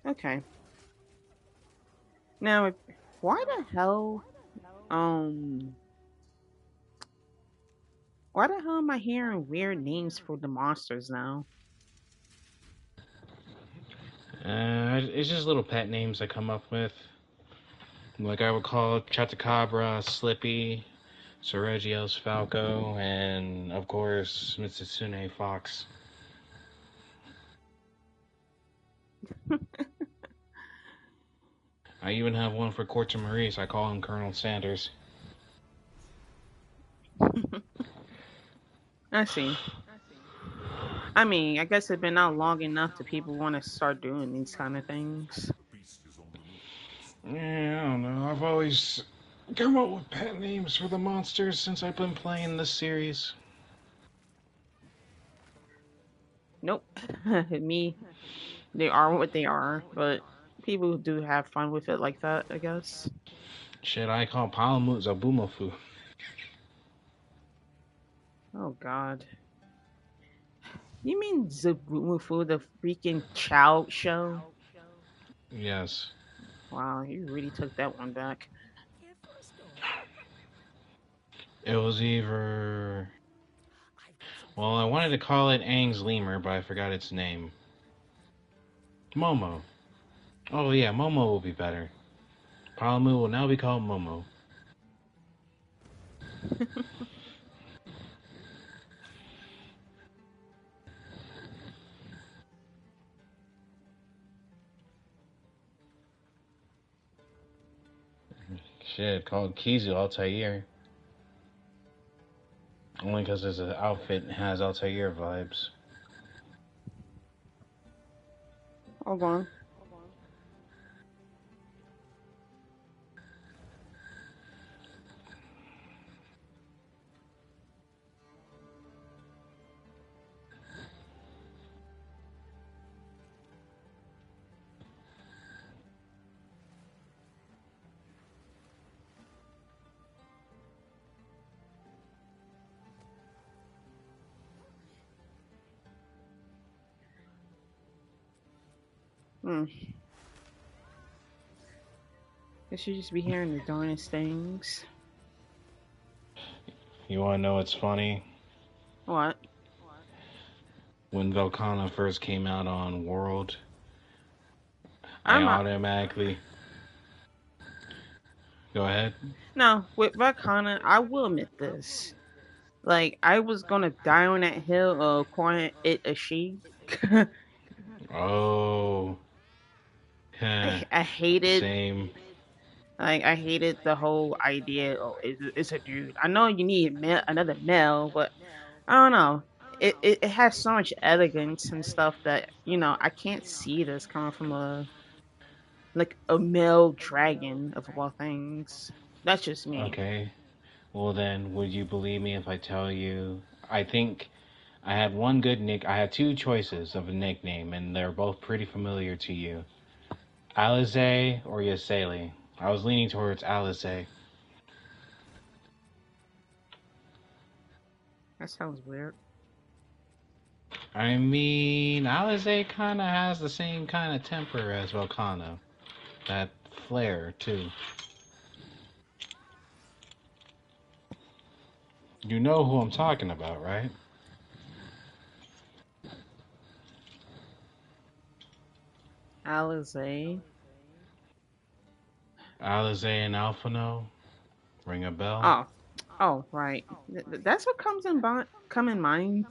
Okay. Now, why the hell, um, why the hell am I hearing weird names for the monsters now? It's just little pet names I come up with. Like I would call Chatacabra Slippy, Seregios Falco, and of course Mitsune Fox. I even have one for Corte Maurice. I call him Colonel Sanders. I see. I mean, I guess it's been out long enough that people want to start doing these kind of things. Yeah, I don't know. I've always come up with pet names for the monsters since I've been playing this series. Nope. Me, they are what they are, but people do have fun with it like that, I guess. Shit, I call Palamute Zabumafu. Oh God. You mean Zabumafu, the freaking child show? Yes. Wow, you really took that one back. It was either. Well, I wanted to call it Aang's lemur, but I forgot its name. Momo. Oh, yeah, Momo will be better. Palamute will now be called Momo. Shit, called Kizu Altair. Only because his outfit has Altair vibes. Hold on. Hmm. I should just be hearing the darnest things. You wanna know what's funny? What? When Velkhana first came out on World, I I'm not. automatically. Go ahead. No, with Vakana, I will admit this. Like, I was gonna die on that hill of calling it a she. Oh, I hated, same. like, I hated the whole idea. Oh, it's a dude. I know you need another male, but I don't know. It has so much elegance and stuff that I can't see this coming from a male dragon of all things. That's just me. Okay. Well then, would you believe me if I tell you? I think I had one good nick. I had two choices of a nickname, and they're both pretty familiar to you. Alize or Yasele. I was leaning towards Alize. That sounds weird. I mean, Alize kind of has the same kind of temper as Volcano. That flair, too. You know who I'm talking about, right? Alizé. Alize and Alphano. Ring a bell? Oh, oh, right. That's what come in mind.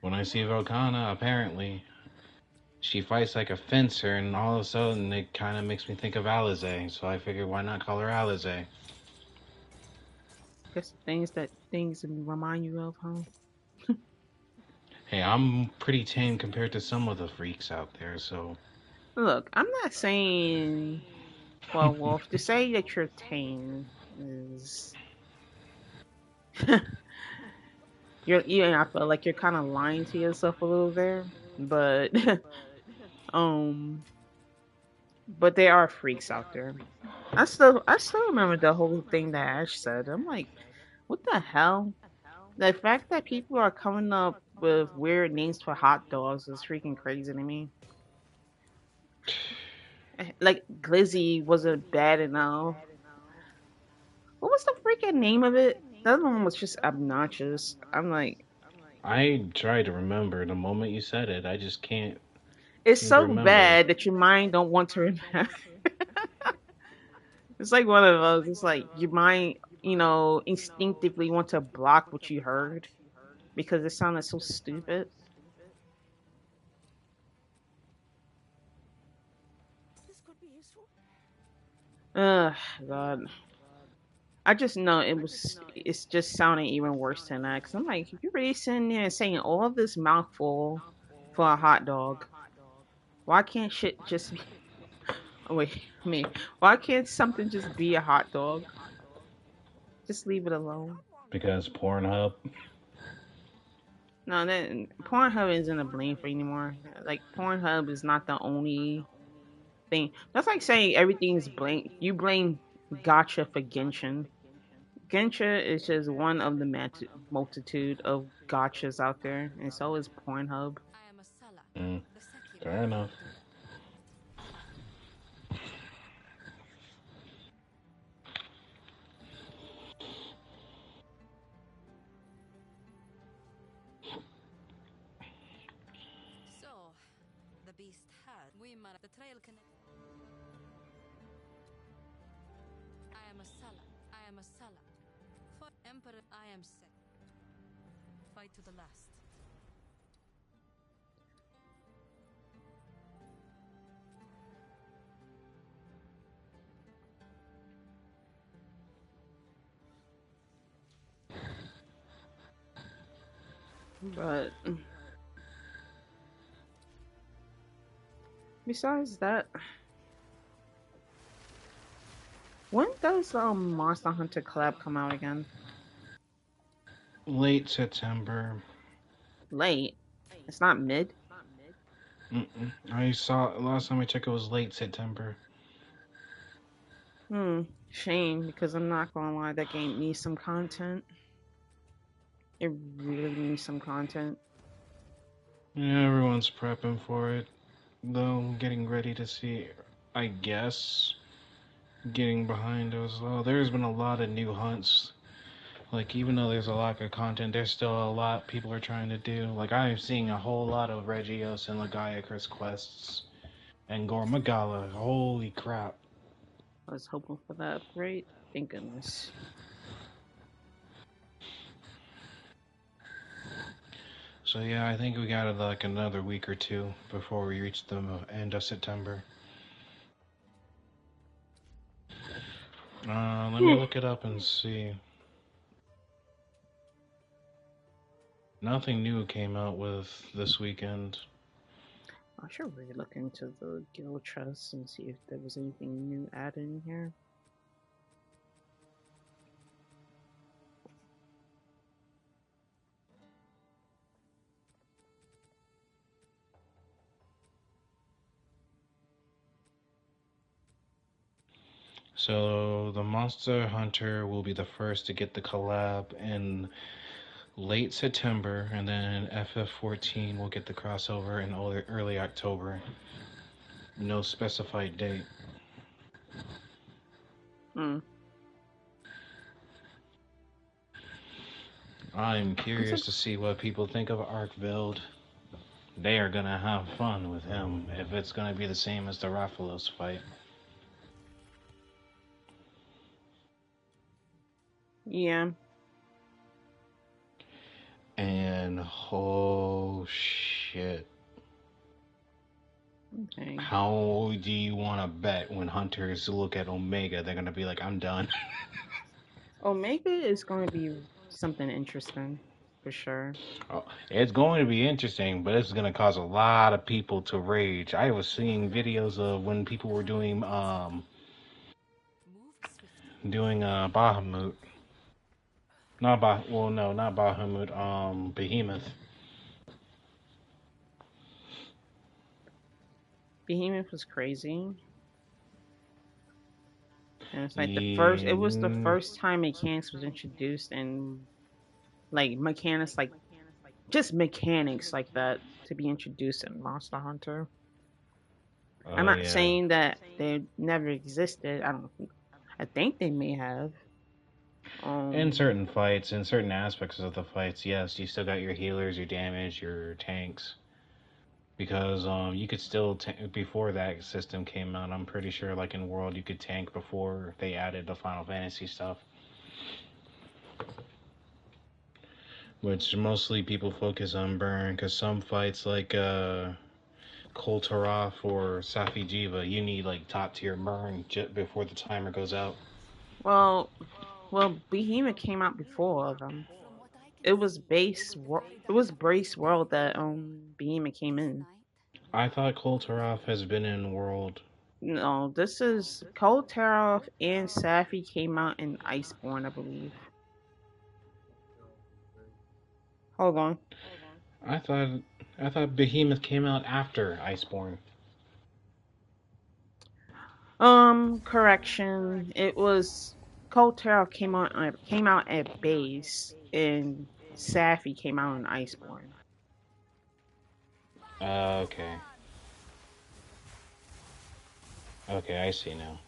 When I see Volcana, apparently, she fights like a fencer, and all of a sudden it kind of makes me think of Alize. So I figured, why not call her Alize? Guess things remind you of, huh? Hey, I'm pretty tame compared to some of the freaks out there, so. Look, I'm not saying, well, Wolf, to say that you're tame is I feel like you're kind of lying to yourself a little there, but um, but there are freaks out there. I still remember the whole thing that Ash said. I'm like, what the hell? The fact that people are coming up with weird names for hot dogs is freaking crazy to me. Like Glizzy wasn't bad enough. What was the freaking name of it? The other one was just obnoxious. I'm like, I try to remember the moment you said it. I just can't it's seem to so remember. bad that your mind don't want to remember. It's like one of those. It's like your mind, instinctively want to block what you heard because it sounded so stupid. Ugh, God. I just know it's just sounding even worse than that. Cause I'm like, if you're really sitting there and saying all this mouthful for a hot dog, why can't shit just be, oh, wait, me, why can't something just be a hot dog? Just leave it alone. Because Pornhub. No, then Pornhub isn't a blame for anymore. Like Pornhub is not the only thing. That's like saying everything's blame. You blame Gotcha for Genshin. Genshin is just one of the multitude of gotchas out there, and so is Pornhub. Mm, fair enough. But besides that, when does Monster Hunter collab come out again? Late September. Late. It's not mid. I saw last time I checked it was late September. Shame because I'm not gonna lie, that game needs some content. It really needs some content. Yeah, everyone's prepping for it. Though getting ready to see, I guess, getting behind as well. There's been a lot of new hunts. Like even though there's a lack of content, there's still a lot people are trying to do. Like I'm seeing a whole lot of Regios and Lagiacrus quests and Gormagala. Holy crap! I was hoping for that upgrade. Thank goodness. So yeah, I think we got like another week or two before we reach the end of September. Let me look it up and see. Nothing new came out with this weekend. I should really look into the guild trust and see if there was anything new added in here. So the Monster Hunter will be the first to get the collab in late September, and then FF14 will get the crossover in early October. No specified date. Hmm. I'm It's a, curious to see what people think of Arkveld. They are gonna have fun with him if it's gonna be the same as the Raphalos fight. yeah. And oh shit. Okay. How do you want to bet when hunters look at Omega, they're gonna be like, I'm done? Omega is going to be something interesting for sure. Oh, it's going to be interesting, but it's going to cause a lot of people to rage. I was seeing videos of when people were doing Bahamut. Not well, no, not Bahamut. Behemoth. Behemoth was crazy. And it's like it was the Yeah, first time mechanics was introduced and like mechanics like just mechanics like that to be introduced in Monster Hunter. I'm Oh not yeah. saying that they never existed. I don't. I think they may have. In Um. certain fights, in certain aspects of the fights, yes, you still got your healers, your damage, your tanks. Because you could still before that system came out. I'm pretty sure, like in World, you could tank before they added the Final Fantasy stuff, which mostly people focus on burn. Because some fights like Koltarov or Safi Jiva, you need like top tier burn before the timer goes out. Well. Well. Behemoth came out before all of them. It was It was Brace World that Behemoth came in. I thought Koltarov has been in World. No, this is Cold Terror and Safi came out in Iceborne, I believe. Hold on. I thought I thought Behemoth came out after Iceborne. Correction. It was Cold Terror came out at base, and Safi came out in Iceborne. Okay, okay, I see now.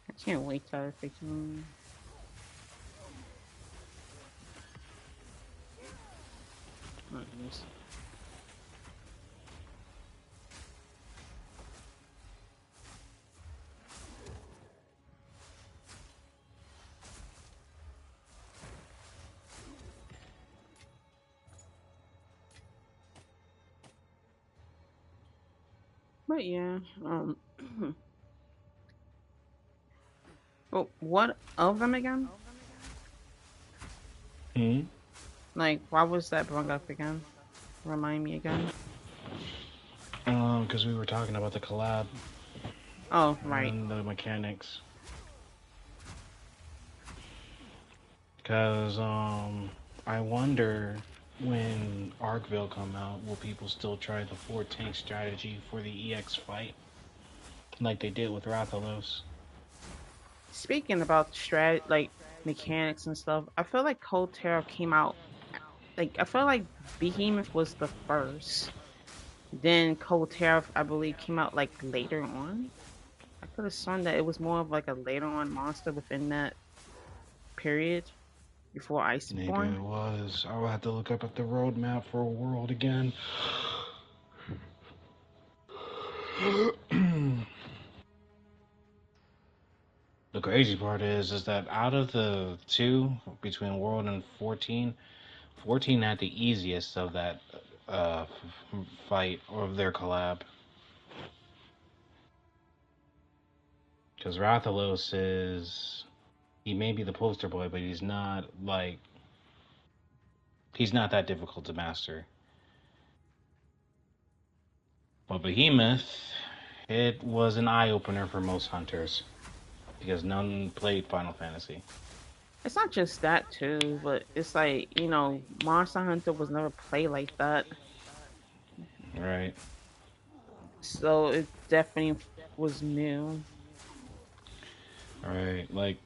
I can't wait till I freaking. But yeah, well, what of them again? Hmm. Like, why was that brought up again? Remind me again. Because we were talking about the collab Oh, right. and the mechanics. Because I wonder when Arkville come out, will people still try the four tank strategy for the EX fight like they did with Rathalos? Speaking about like mechanics and stuff, I feel like Cold Terror came out like I feel like Behemoth was the first. Then Cold Terror, I believe, came out like later on. I could have sworn that it was more of like a later on monster within that period before Maybe Iceborne. it was. I will have to look up at the roadmap for a world again. The crazy part is that out of the two between World and 14, 14 had the easiest of that fight or of their collab. Because Rathalos is he may be the poster boy, but he's not that difficult to master. But Behemoth, it was an eye opener for most hunters because none played Final Fantasy. It's not just that too, but it's like Monster Hunter was never played like that, Right. so it definitely was new. Right. Like,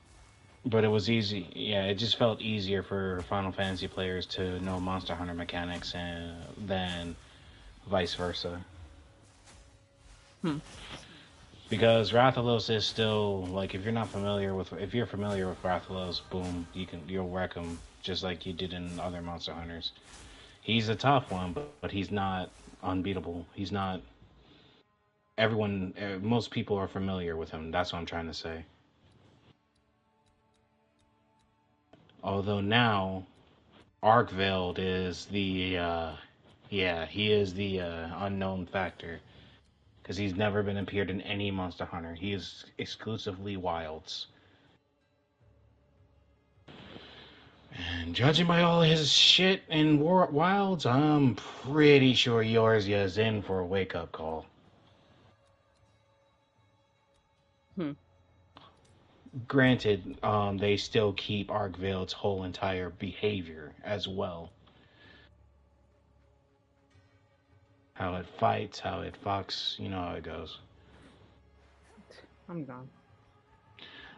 but it was easy. Yeah, it just felt easier for Final Fantasy players to know Monster Hunter mechanics than vice versa. Hmm. Because Rathalos is still like if you're familiar with Rathalos, boom, you'll wreck him just like you did in other Monster Hunters. He's a tough one, but he's not unbeatable. He's not everyone. Most people are familiar with him. That's what I'm trying to say. Although now Arkveld is the yeah, he is the unknown factor because he's never been appeared in any Monster Hunter. He is exclusively Wilds. And judging by all his shit in Wilds, I'm pretty sure yours is in for a wake up call. Hmm. Granted, they still keep Arkveld's whole entire behavior as well. How it fights, how it fucks, you know how it goes. I'm done.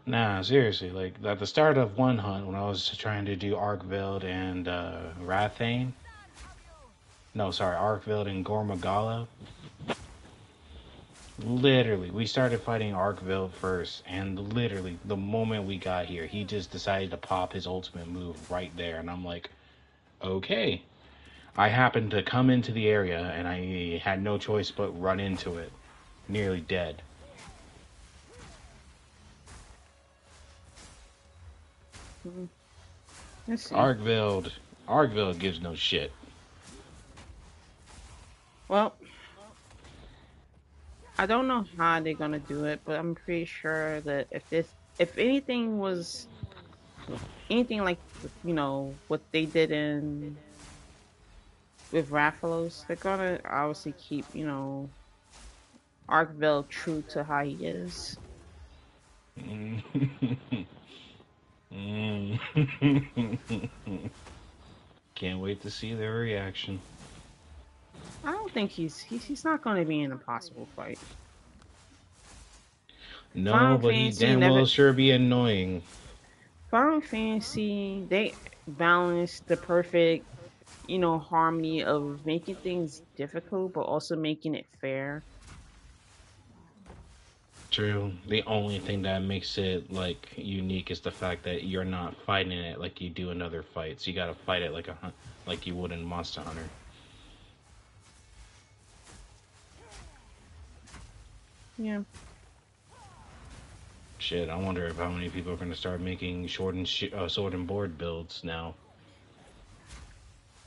Nah, seriously, like at the start of one hunt when I was trying to do Arkveld and Rathane. No, sorry, Arkveld and Gormagala. Literally, we started fighting Arkveld first, and literally the moment we got here, he just decided to pop his ultimate move right there, and I'm like, okay. I happened to come into the area, and I had no choice but run into it, nearly dead. Mm, let's see. Arkveld, Arkveld gives no shit. Well, I don't know how they're gonna do it, but I'm pretty sure that if anything was anything like what they did in with Rathalos, they're gonna obviously keep Arkville true to how he is. Can't wait to see their reaction. I don't think he's not gonna be an impossible fight. No, Final but he Fantasy damn never well sure be annoying. Final Fantasy they balanced the perfect harmony of making things difficult but also making it fair. True. The only thing that makes it like unique is the fact that you're not fighting it like you do in other fights. You gotta fight it like like you would in Monster Hunter. Yeah. Shit, I wonder if how many people are gonna start making sword and board builds now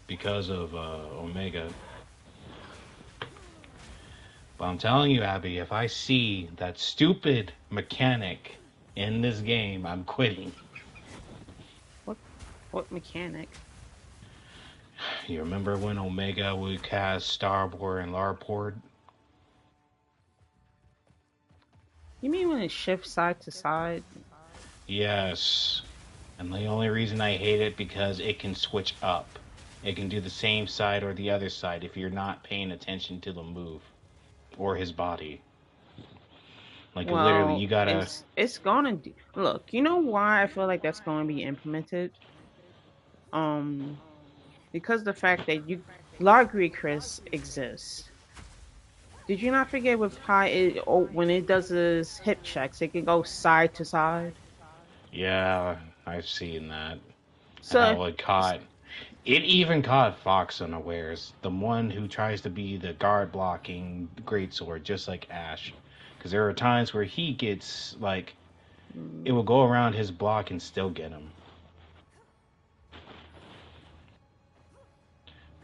because of Omega. But I'm telling you, Abby, if I see that stupid mechanic in this game, I'm quitting. What what mechanic? You remember when Omega would cast Starboard and Larport? You mean when it shifts side to side? Yes. And the only reason I hate it because it can switch up. It can do the same side or the other side if you're not paying attention to the move or his body. Like literally, Well, you gotta. it's gonna look. You know why I feel like that's going to be implemented? Um, because the fact that Largri Chris exists. Did you not forget with how when it does its hip checks, it can go side to side. Yeah, I've seen that. And So, how it caught. It even caught Fox unawares. The one who tries to be the guard blocking greatsword, just like Ash. Because there are times where he gets, like, it mm, will go around his block and still get him.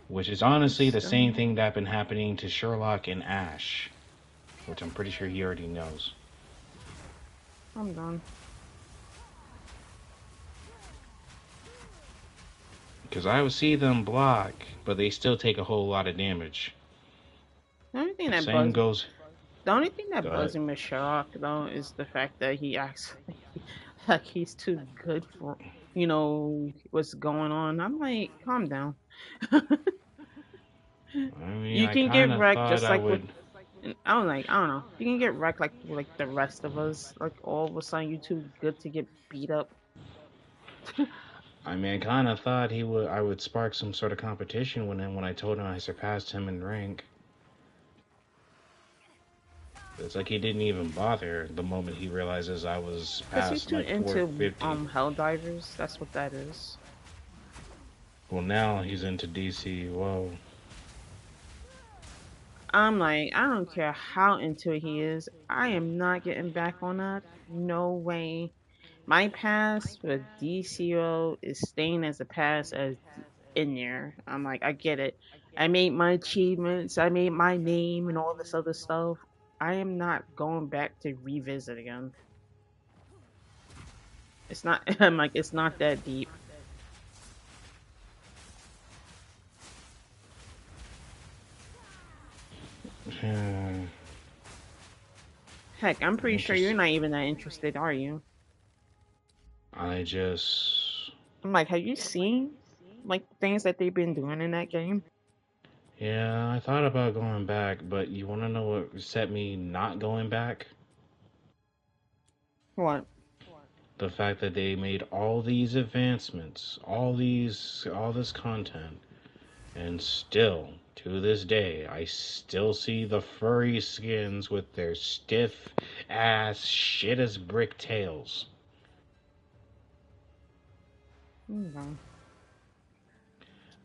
Which is honestly the so same thing that been happening to Sherlock and Ash, which I'm pretty sure he already knows. I'm done. Because I would see them block, but they still take a whole lot of damage. The only thing that Same bugs goes. the only thing that Go bugs ahead. me with Sherlock though is the fact that he acts like he's too good for what's going on. I'm like, calm down. I mean, You I can get kind of wrecked thought just I like with would. I don't like I don't know. You can get wrecked like the rest of us. Like all of a sudden you too good to get beat up. I mean, I kind of thought he would. I would spark some sort of competition when I told him I surpassed him in rank. It's like he didn't even bother the moment he realizes I was Cause he's past too like into 450. hell divers. That's what that is. Well, now he's into DC. Whoa. I'm like, I don't care how into it he is. I am not getting back on that. No way. My pass with DCO is staying as a pass as in there. I'm like, I get it. I made my achievements. I made my name and all this other stuff. I am not going back to revisit again. It's not. I'm like, it's not that deep. Heck, I'm pretty sure you're Interesting. not even that interested, are you? I just. I'm like, have you seen like things that they've been doing in that game? Yeah, I thought about going back, but you want to know what set me not going back? What? The fact that they made all these advancements, all this content, and still, to this day, I still see the furry skins with their stiff ass shit as brick tails. Okay.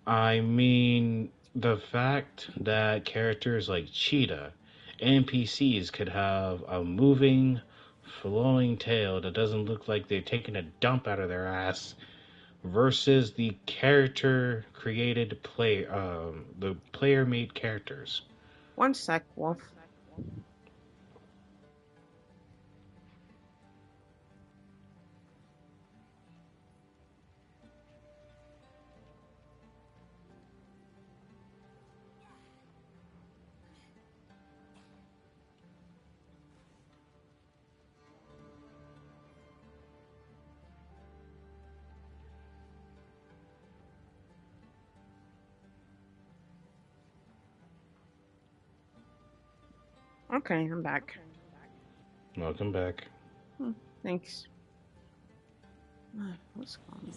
I mean, the fact that characters like Cheetah, NPCs, could have a moving, flowing tail that doesn't look like they're taking a dump out of their ass versus the character created the player made characters. One sec, Wolf. Okay, I'm back. Welcome back. Hmm, thanks. What's going on?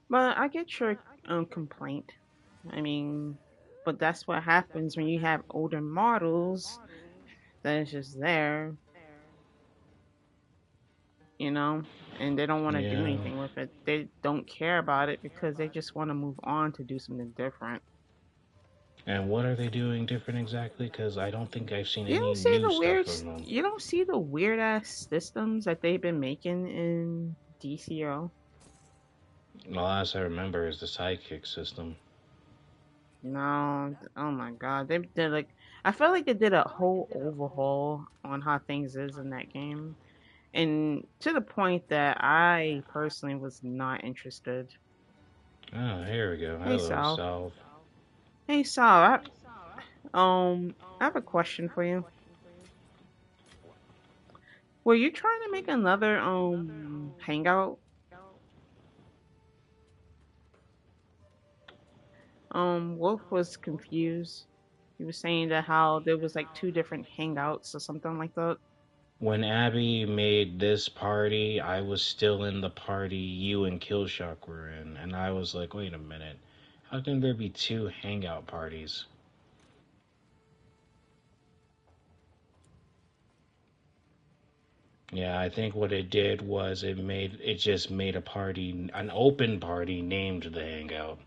But I get your complaint. I mean, but that's what happens when you have older models that is just there, you know, and they don't want to do Yeah. anything with it. They don't care about it because they just want to move on to do something different. And what are they doing different exactly? Because I don't think I've seen You any don't see new the stuff weird, from them. you don't see the weird ass systems that they've been making in DCO. The last I remember is the sidekick system. No, oh my God, they did like I felt like they did a whole overhaul on how things is in that game, and to the point that I personally was not interested. Oh, here we go. Hey Hello, Sal, Salve. hey Sal, I have a question for you. Were you trying to make another hangout? Wolf was confused. He was saying that how there was like two different hangouts or something like that. When Abby made this party, I was still in the party you and Killshock were in, and I was like, wait a minute. How can there be two hangout parties? Yeah, I think what it did was it just made a party, an open party named the hangout.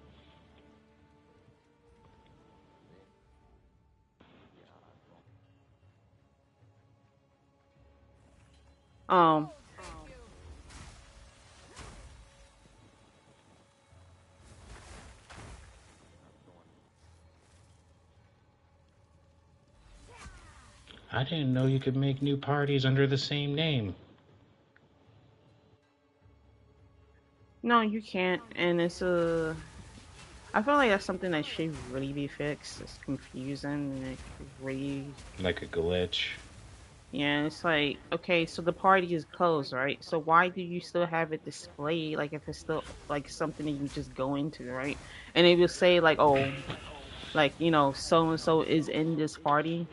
Um, I didn't know you could make new parties under the same name. no, you can't, and it's I feel like that's something that should really be fixed. It's confusing and it really, Like a glitch. yeah. It's like okay, so the party is closed, right? So why do you still have it displayed? Like if it's still like something that you just go into, right? And it will say like, oh, like so and so is in this party.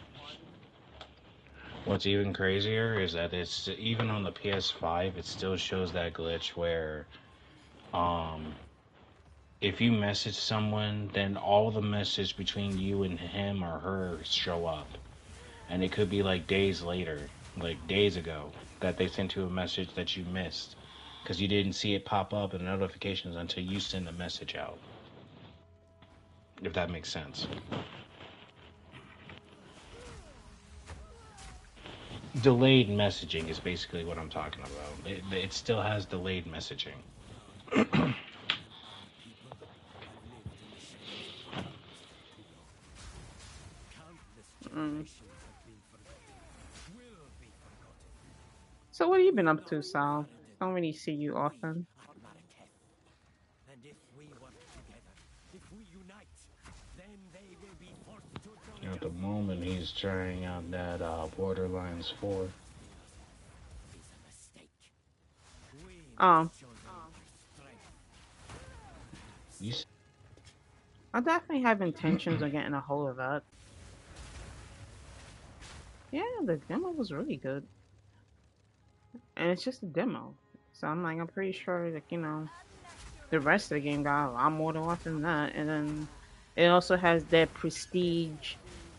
What's even crazier is that it's even on the PS5, it still shows that glitch where um if you message someone, then all the message between you and him or her show up. And it could be like days later, like days ago, that they sent you a message that you missed because you didn't see it pop up in notifications until you send the message out. If that makes sense. Delayed messaging is basically what I'm talking about. It still has delayed messaging. Mm. So what have you been up to, Sal? Don't really see you often. At the moment, he's trying out that Borderlands 4. Um, You I definitely have intentions of getting a hold of that. Yeah, the demo was really good, and it's just a demo. So I'm like, I'm pretty sure, like, the rest of the game got a lot more to offer than that. And then it also has that prestige,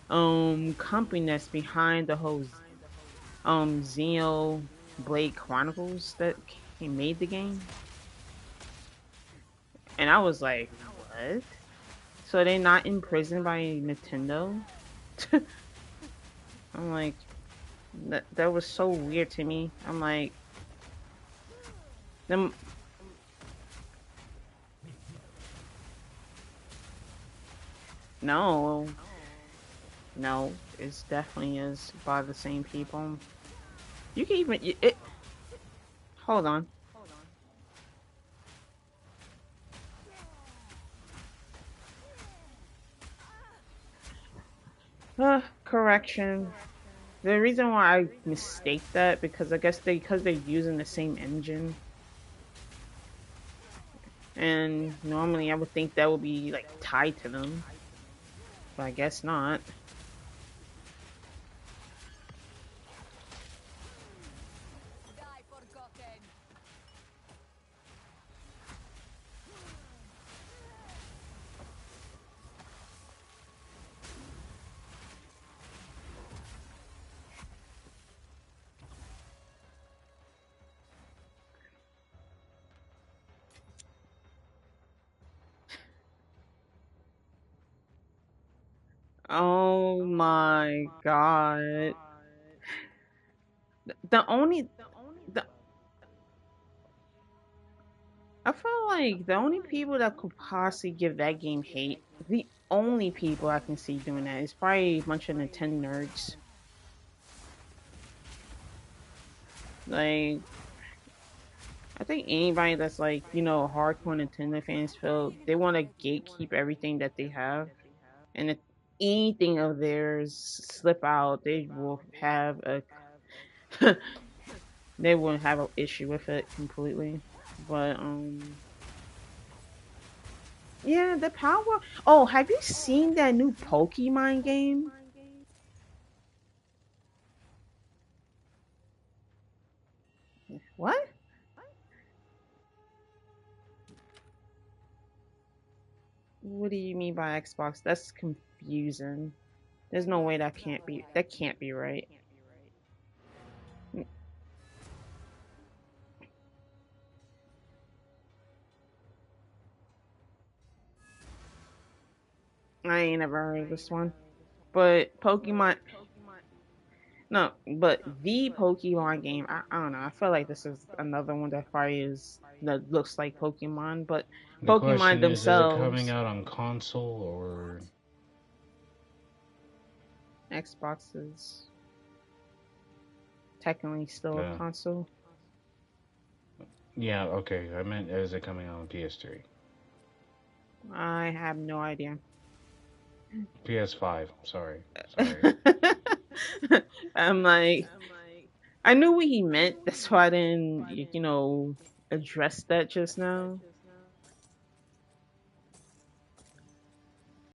company that's behind the whole Xeno Blade Chronicles that made the game. And I was like, what? So they're not imprisoned by Nintendo? I'm like, that was so weird to me. I'm like, them. No, no, it's definitely is by the same people. You can even it. Hold on. Correction. The reason why I mistake that because I guess because they're using the same engine, and normally I would think that would be like tied to them, but I guess not. Oh my god. The only the I feel like the only people that could possibly give that game hate, the only people I can see doing that is probably a bunch of Nintendo nerds. Like I think anybody that's like, hardcore Nintendo fans feel they want to gatekeep everything that they have. And if anything of theirs slip out, they will have a they wouldn't have an issue with it completely. But yeah, the power. Oh, have you seen that new Pokemon game? What? What do you mean by Xbox? That's confusing. There's no way that can't be right. I ain't never heard of this one. But Pokemon no, but the Pokemon game, I don't know. I feel like this is another one that probably is that looks like Pokemon, but The Pokemon question is it coming themselves, out on console or Xbox is technically still a the? console. Yeah, okay. I meant is it coming out on PS3, I have no idea. PS5? Sorry, sorry. I'm like, I knew what he meant. That's why I didn't, address that just now.